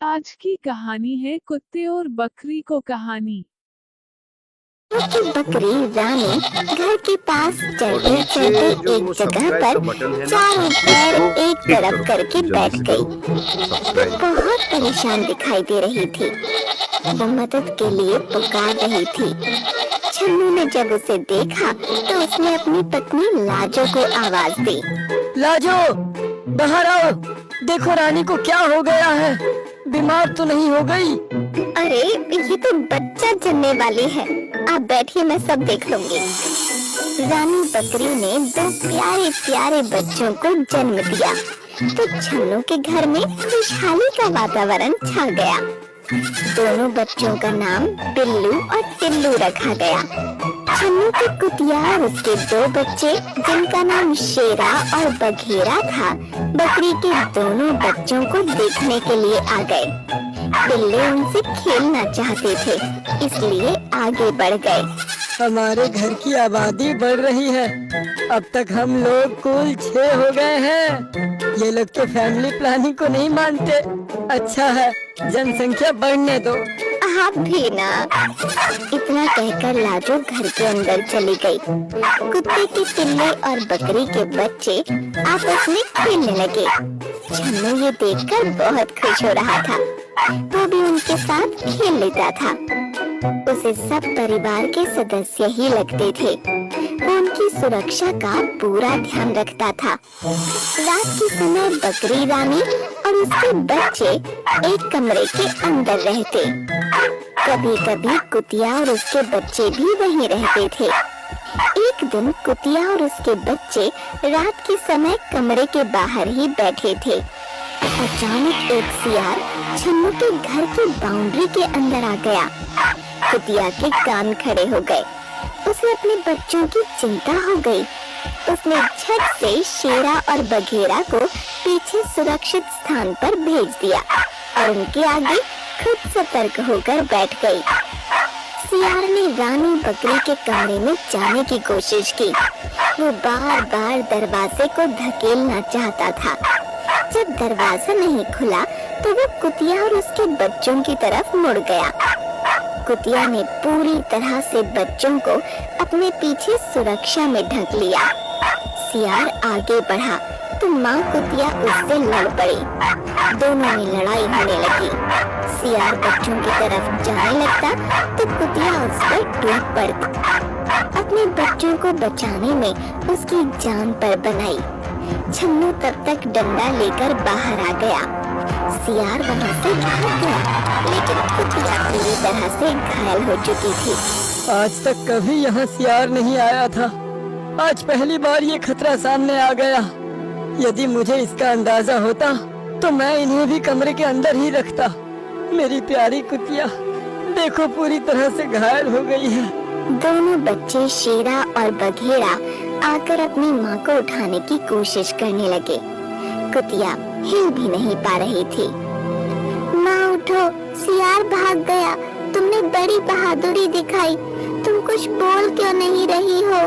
आज की कहानी है कुत्ते और बकरी को कहानी। की बकरी रानी घर के पास चलते चलते एक जगह पर चारों पैर एक तरफ करके बैठ गई। वो बहुत परेशान दिखाई दे रही थी। वो मदद के लिए पुकार रही थी। छन्नू ने जब उसे देखा तो उसने अपनी पत्नी लाजो को आवाज दी। लाजो, बाहर आओ। देखो रानी को क्या हो गया है, बीमार तो नहीं हो गई? अरे ये तो बच्चा जन्मने वाली है, आप बैठिए, मैं सब देख लूंगी। रानी बकरी ने दो प्यारे प्यारे बच्चों को जन्म दिया तो छन्नू के घर में खुशहाली का वातावरण छा गया। दोनों बच्चों का नाम बिल्लू और टिल्लू रखा गया। छन्नू के कुतिया और उसके दो बच्चे जिनका नाम शेरा और बघेरा था, बकरी के दोनों बच्चों को देखने के लिए आ गए। बिल्ले उनसे खेलना चाहते थे, इसलिए आगे बढ़ गए। हमारे घर की आबादी बढ़ रही है, अब तक हम लोग कुल 6 हो गए हैं। ये लोग तो फैमिली प्लानिंग को नहीं मानते। अच्छा है, जनसंख्या बढ़ने दो। आप भी ना। इतना कहकर लाजो घर के अंदर चली गई। कुत्ते के पिल्ले और बकरी के बच्चे आपस में खेलने लगे। छन्नू ये देखकर बहुत खुश हो रहा था। वो भी उनके साथ खेल लेता था। उसे सब परिवार के सदस्य ही लगते थे। वो उनकी सुरक्षा का पूरा ध्यान रखता था। रात के समय बकरी रानी और उसके बच्चे एक कमरे के अंदर रहते। कभी कभी कुतिया और उसके बच्चे भी वहीं रहते थे। एक दिन कुतिया और उसके बच्चे रात के समय कमरे के बाहर ही बैठे थे। अचानक एक सियार छन्नू के घर की बाउंड्री के अंदर आ गया। कुतिया के कान खड़े हो गए। उसे अपने बच्चों की चिंता हो गई। उसने झट से शेरा और बघेरा को पीछे सुरक्षित स्थान पर भेज दिया और उनके आगे खुद सतर्क होकर बैठ गई। सियार ने रानी बकरी के कमरे में जाने की कोशिश की। वो बार बार दरवाजे को धकेलना चाहता था। जब दरवाजा नहीं खुला तो वो कुतिया और उसके बच्चों की तरफ मुड़ गया। कुतिया ने पूरी तरह से बच्चों को अपने पीछे सुरक्षा में ढक लिया। सियार आगे बढ़ा तो माँ कुतिया उससे लड़ पड़ी। दोनों में लड़ाई होने लगी। सियार बच्चों की तरफ जाने लगता तो कुतिया उस पर टूट पड़ती। अपने बच्चों को बचाने में उसकी जान पर बनाई। छन्नू तब तक डंडा लेकर बाहर आ गया। सियार वहाँ से भाग गया, लेकिन कुतिया पूरी तरह से घायल हो चुकी थी। आज तक कभी यहाँ सियार नहीं आया था, आज पहली बार ये खतरा सामने आ गया। यदि मुझे इसका अंदाजा होता तो मैं इन्हें भी कमरे के अंदर ही रखता। मेरी प्यारी कुतिया देखो पूरी तरह से घायल हो गई है। दोनों बच्चे शेरा और बघेरा आकर अपनी माँ को उठाने की कोशिश करने लगे। कुतिया हिल भी नहीं पा रही थी। माँ उठो, सियार भाग गया। तुमने बड़ी बहादुरी दिखाई, तुम कुछ बोल क्यों नहीं रही हो?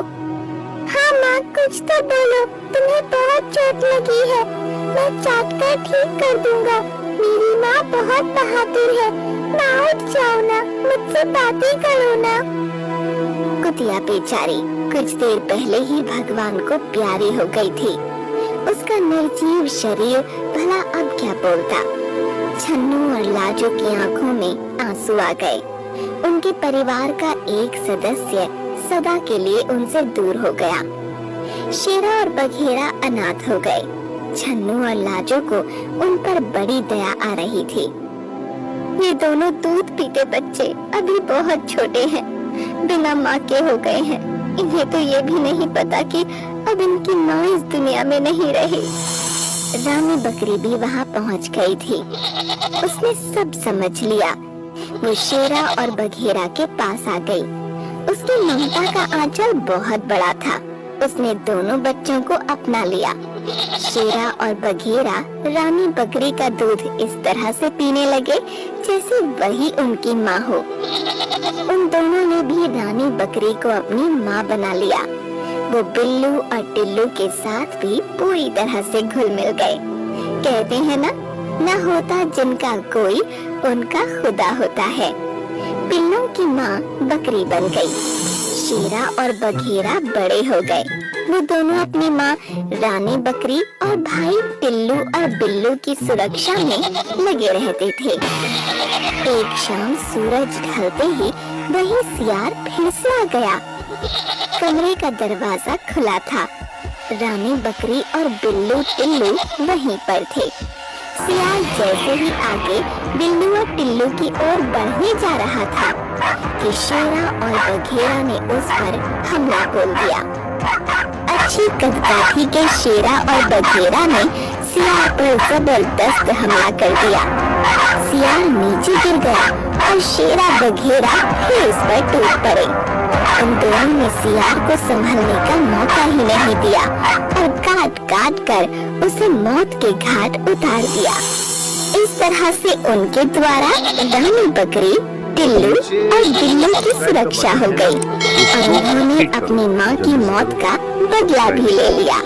हाँ माँ, कुछ तो बोलो, तुम्हें बहुत चोट लगी है। मैं चाट कर ठीक कर दूंगा। मेरी माँ बहुत बहादुर है। माँ उठ जाओ ना, मुझसे बातें करो ना। कुतिया बेचारी कुछ देर पहले ही भगवान को प्यारी हो गई थी। उसका निर्जीव शरीर भला अब क्या बोलता। छन्नू और लाजो की आंखों में आंसू आ गए। उनके परिवार का एक सदस्य सदा के लिए उनसे दूर हो गया। शेरा और बघेरा अनाथ हो गए। छन्नू और लाजो को उन पर बड़ी दया आ रही थी। ये दोनों दूध पीते बच्चे अभी बहुत छोटे हैं, बिना माँ के हो गए हैं। इन्हें तो ये भी नहीं पता कि अब इनकी माँ इस दुनिया में नहीं रही। रानी बकरी भी वहाँ पहुँच गई थी। उसने सब समझ लिया। वो शेरा और बघेरा के पास आ गई। उसकी ममता का आंचल बहुत बड़ा था। उसने दोनों बच्चों को अपना लिया। शेरा और बघेरा रानी बकरी का दूध इस तरह से पीने लगे जैसे वही उनकी माँ हो। उन दोनों ने भी रानी बकरी को अपनी माँ बना लिया। वो बिल्लू और टिल्लू के साथ भी पूरी तरह से घुल मिल गए। कहते हैं ना, न होता जिनका कोई उनका खुदा होता है। पिल्लों की माँ बकरी बन गई। शेरा और बघेरा बड़े हो गए। वो दोनों अपनी माँ रानी बकरी और भाई टिल्लू और बिल्लू की सुरक्षा में लगे रहते थे। एक शाम सूरज ढलते ही वही सियार फिर से आ गया। कमरे का दरवाजा खुला था। रानी बकरी और बिल्लू टिल्लू वहीं पर थे। सियार जैसे ही आगे बिल्लू और टिल्लू की ओर बढ़ने जा रहा था कि शेरा और बघेरा ने उस पर हमला बोल दिया। अच्छी कदकाठी के शेरा और बघेरा ने सियार पर जबरदस्त हमला कर दिया। सियार नीचे गिर गया और शेरा बघेरा फिर उस पर टूट पड़े। उन दोनों ने सियार को संभलने का मौका ही नहीं दिया और काट काट कर उसे मौत के घाट उतार दिया। इस तरह से उनके द्वारा रानी बकरी, टिल्लू और बिल्लू की सुरक्षा हो गई और उन्होंने अपनी माँ की मौत का बदला भी ले लिया।